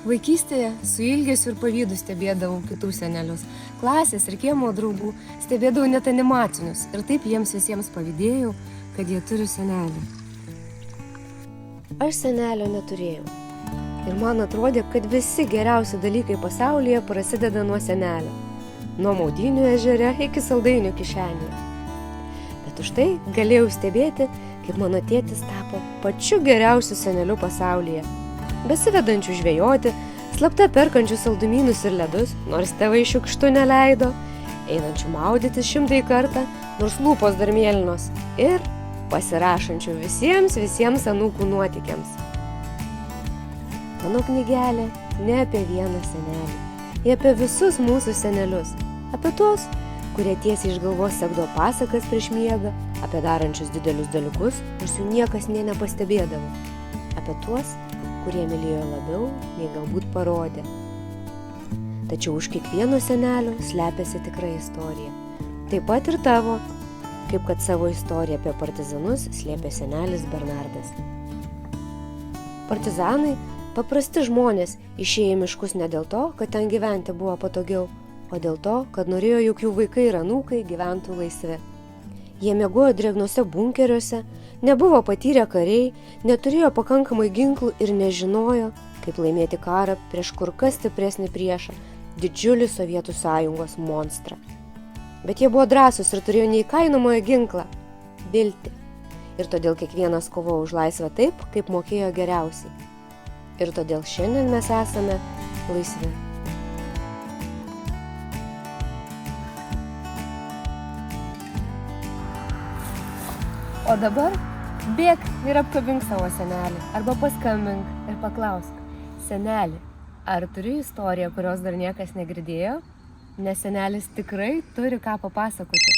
Vaikystėje su ilgesiu ir pavydu stebėdavau kitų senelius, klasės ir kiemo draugų, stebėdavau net animacinius ir taip jiems visiems pavydėjau, kad jie turi senelį. Aš senelio neturėjau ir man atrodė, kad visi geriausi dalykai pasaulyje prasideda nuo senelio, nuo maudynių ežere iki saldainių kišenėje. Bet už tai galėjau stebėti, kaip mano tėtis tapo pačiu geriausiu seneliu pasaulyje. Besivedančių žvejoti, slapta perkančių saldumynus ir ledus, nors tėvai šiukštu neleido, einančių maudytis 100 kartą, nors lūpos dar mėlynos, ir pasirašančių visiems anūkų nuotykiams. Mano knygelė ne apie vieną senelį, ji apie visus mūsų senelius, apie tuos, kurie tiesiai iš galvos sekdavo pasakas prieš miegą, apie darančius didelius dalykus, nors jų niekas nė nepastebėdavo, apie tuos, kurie mylėjo labiau, nei galbūt parodė. Tačiau už kiekvieno senelio slepiasi tikra istorija. Taip pat ir tavo, kaip kad savo istoriją apie partizanus slėpė senelis Bernardas. Partizanai – paprasti žmonės, išėję į miškus ne dėl to, kad ten gyventi buvo patogiau, o dėl to, kad norėjo, jog jų vaikai ir anūkai gyventų laisvi. Jie miegojo drėgnuose bunkeriuose, nebuvo patyrę kariai, neturėjo pakankamai ginklų ir nežinojo, kaip laimėti karą prieš kur kas stipresnį priešą, didžiulį Sovietų sąjungos monstrą. Bet jie buvo drąsūs ir turėjo neįkainojamą ginklą – viltį. Ir todėl kiekvienas kovojo už laisvę taip, kaip mokėjo geriausiai. Ir todėl šiandien mes esame laisvi. O dabar bėk ir apkabink savo senelį, arba paskambink ir paklausk: seneli, ar turi istoriją, kurios dar niekas negirdėjo? Nes senelis tikrai turi ką papasakoti.